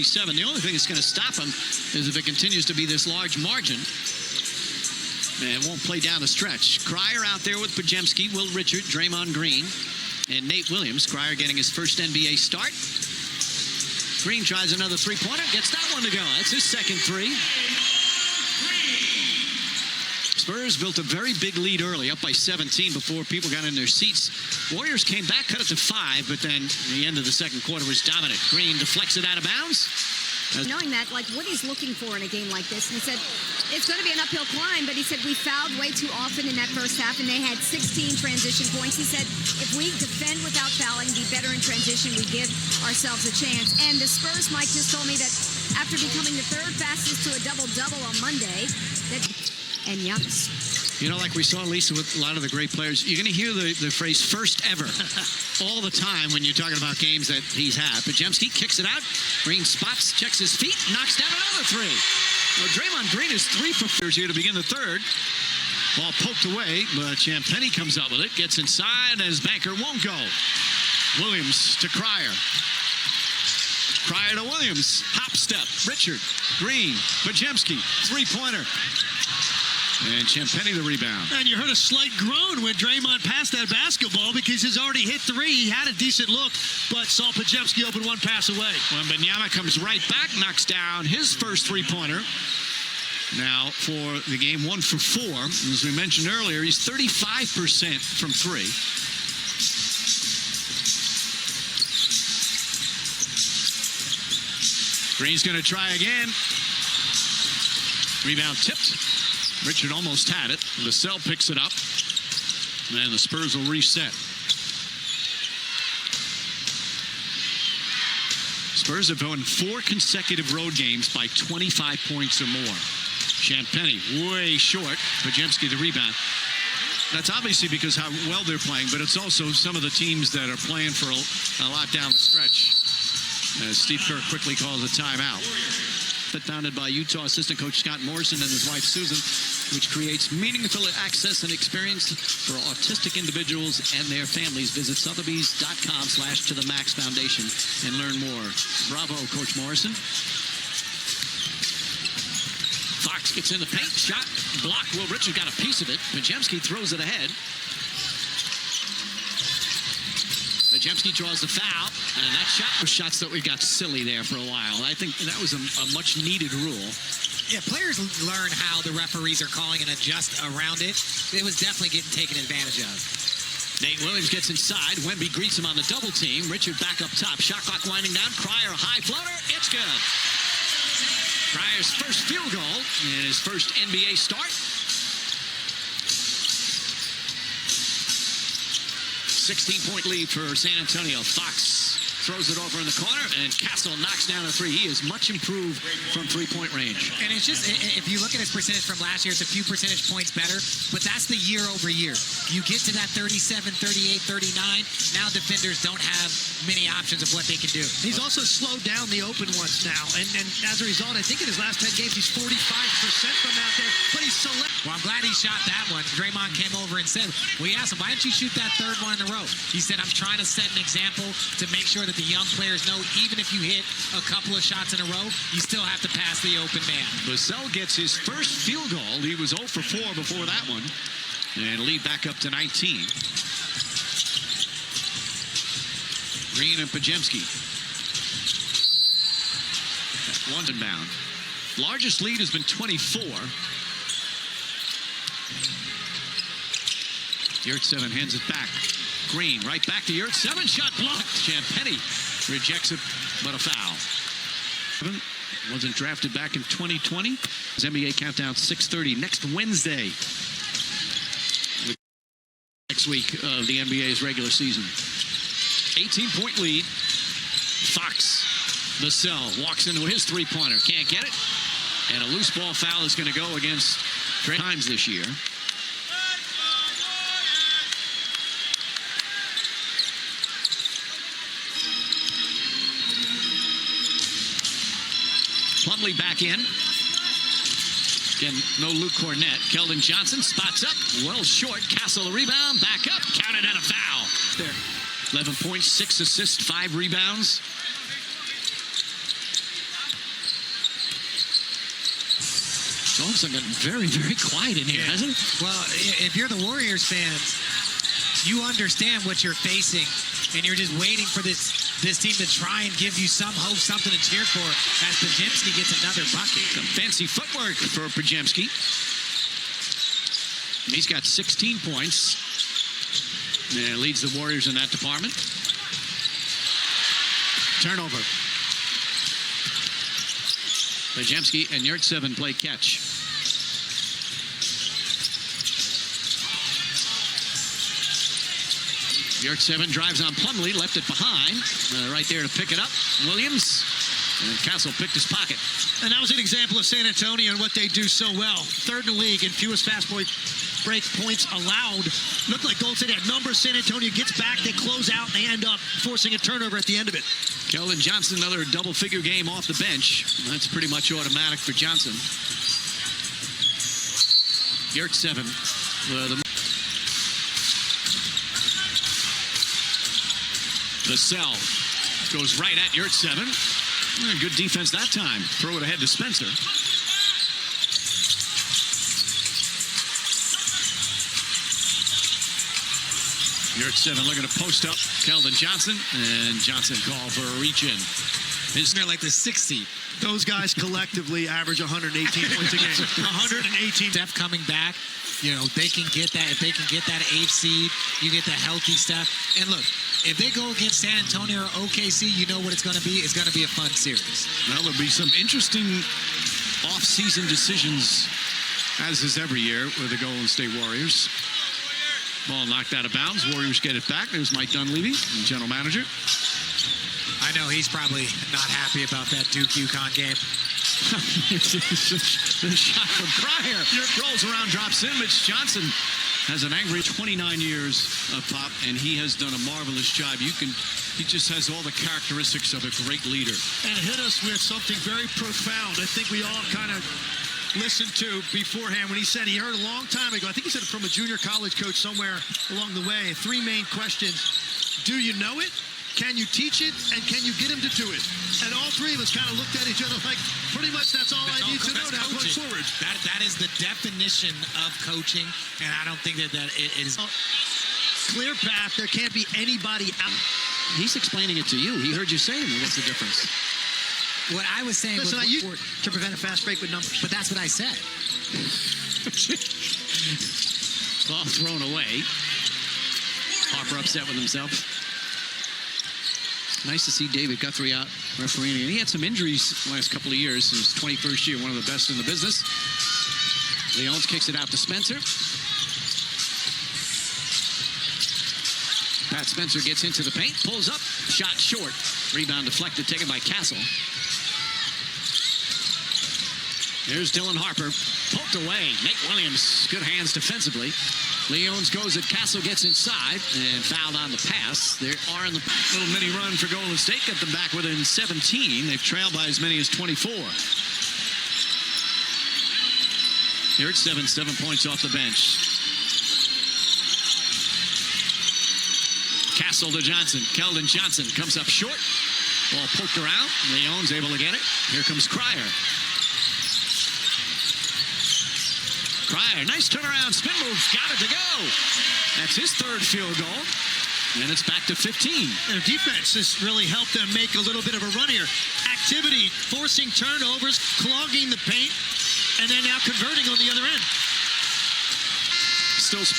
7. The only thing that's going to stop him is if it continues to be this large margin. And won't play down the stretch. Cryer out there with Pajemski, Will Richard, Draymond Green, and Nate Williams. Cryer getting his first NBA start. Green tries another three-pointer, gets that one to go. That's his second three. Spurs built a very big lead early, up by 17 before people got in their seats. Warriors came back, cut it to 5, but then the end of the second quarter was dominant. Green deflects it out of bounds. Knowing that, like, what he's looking for in a game like this, he said it's going to be an uphill climb, but he said we fouled way too often in that first half, and they had 16 transition points. He said if we defend without fouling, be better in transition, we give ourselves a chance. And the Spurs, Mike just told me that after becoming the third fastest to a double-double on Monday, and Giannis. You know, like we saw, Lisa, with a lot of the great players, you're going to hear the phrase first ever all the time when you're talking about games that he's had. Pajemski kicks it out. Green spots, checks his feet, knocks down another three. Well, Draymond Green is 3 for 4 here to begin the third. Ball poked away, but Champagnie comes up with it, gets inside as Banker won't go. Williams to Cryer. Cryer to Williams. Hop step. Richard. Green. Pajemski. Three-pointer. And Champagnie the rebound. And you heard a slight groan when Draymond passed that basketball because he's already hit 3. He had a decent look, but saw Pajemski open one pass away. Wembanyama comes right back, knocks down his first three-pointer. Now for the game, 1 for 4. As we mentioned earlier, he's 35% from 3. Green's going to try again. Rebound tipped. Richard almost had it. Vassell picks it up. And the Spurs will reset. Spurs have won 4 consecutive road games by 25 points or more. Champagnie way short. Pajemski the rebound. That's obviously because how well they're playing, but it's also some of the teams that are playing for a lot down the stretch. As Steve Kerr quickly calls a timeout. Founded by Utah assistant coach Scott Morrison and his wife Susan, which creates meaningful access and experience for autistic individuals and their families. Visit Sotheby's.com/to-the-max foundation and learn more. Bravo, Coach Morrison. Fox gets in the paint, shot, blocked. Will Richard got a piece of it. Pajemski throws it ahead. Pajemski draws the foul, and that shot was shots that we got silly there for a while. I think that was a much-needed rule. Yeah, players learn how the referees are calling and adjust around it. It was definitely getting taken advantage of. Nate Williams gets inside. Wemby greets him on the double team. Richard back up top. Shot clock winding down. Cryer, a high floater. It's good. Cryer's first field goal in his first NBA start. 16-point lead for San Antonio. Fox throws it over in the corner, and Castle knocks down a 3. He is much improved from three-point range. And it's just, if you look at his percentage from last year, it's a few percentage points better, but that's the year over year. You get to that 37, 38, 39, now defenders don't have many options of what they can do. He's also slowed down the open ones now, and as a result, I think in his last 10 games, he's 45% from out there, but he's select. Well, I'm glad he shot that one. Draymond came over and said, we asked him, why didn't you shoot that third one in a row? He said, I'm trying to set an example to make sure that the young players know even if you hit a couple of shots in a row, you still have to pass the open man. Vassell gets his first field goal. He was 0 for 4 before that one. And lead back up to 19. Green and Pajemski. London bound. Largest lead has been 24. Yurtseven hands it back. Green right back to Yurtseven. Shot blocked. Champagnie rejects it, but a foul. Wasn't drafted back in 2020. His NBA countdown 6:30 next Wednesday. Next week of the NBA's regular season. 18-point lead. Fox. Vassell walks into his three-pointer. Can't get it. And a loose ball foul is going to go against times this year. Plumlee back in. Again, no Luke Cornett. Keldon Johnson spots up. Well short. Castle the rebound. Back up. Counted and a foul. There. 11 points, 6 assists, 5 rebounds. It's all of a sudden gotten very, very quiet in here, hasn't it? Well, if you're the Warriors fans, you understand what you're facing, and you're just waiting for this team to try and give you some hope, something to cheer for as Podziemski gets another bucket. Some fancy footwork for Podziemski. He's got 16 points. And leads the Warriors in that department. Turnover. Podziemski and Yurtseven play catch. Yurtseven drives on Plumlee, left it behind. Right there to pick it up. Williams. And Castle picked his pocket. And that was an example of San Antonio and what they do so well. Third in the league and fewest fast break points allowed. Looked like Golden State had numbers. San Antonio gets back, they close out, and they end up forcing a turnover at the end of it. Keldon Johnson, another double-figure game off the bench. That's pretty much automatic for Johnson. Yurtseven. Vassell goes right at Yurtseven. Good defense that time. Throw it ahead to Spencer. Yurtseven looking to post up Keldon Johnson, and Johnson called for a reach in. They're like the 60. Those guys collectively average 118 points a game. 118. Steph coming back, you know, they can get that. If they can get that 8th seed, you get the healthy Steph. And look, if they go against San Antonio or OKC, you know what it's going to be. It's going to be a fun series. Well, there'll be some interesting off-season decisions, as is every year with the Golden State Warriors. Ball knocked out of bounds. Warriors get it back. There's Mike Dunleavy, general manager. I know he's probably not happy about that Duke-UConn game. The shot from Cryer rolls around, drops in. Mitch Johnson has an angry 29 years of pop, and he has done a marvelous job. He just has all the characteristics of a great leader. And hit us with something very profound. I think we all kind of listened to beforehand when he said he heard a long time ago. I think he said it from a junior college coach somewhere along the way. 3 main questions. Do you know it? Can you teach it? And can you get him to do it? And all 3 of us kind of looked at each other like, pretty much that's all I need to know now going forward. That is the definition of coaching, and I don't think that it is. Clear path. There can't be anybody out. He's explaining it to you. He heard you say to me, what's the difference? What I was saying Listen, was I used to prevent a fast break with numbers. but that's what I said. Ball thrown away. Harper upset with himself. Nice to see David Guthrie out refereeing. And he had some injuries the last couple of years. His 21st year, one of the best in the business. Leons kicks it out to Spencer. Pat Spencer gets into the paint, pulls up, shot short. Rebound deflected, taken by Castle. There's Dylan Harper, poked away. Nate Williams, good hands defensively. Leons goes at Castle, gets inside, and fouled on the pass. They are in the little mini run for Golden State, got them back within 17. They've trailed by as many as 24. Here it's 7 points off the bench. Castle to Johnson. Keldon Johnson comes up short. Ball poked around. Leon's able to get it. Here comes Cryer. Cryer, nice turnaround spin move. Got it to go. That's his 3rd field goal. And it's back to 15. Their defense has really helped them make a little bit of a run here. Activity, forcing turnovers, clogging the paint, and then now converting on the other end. Still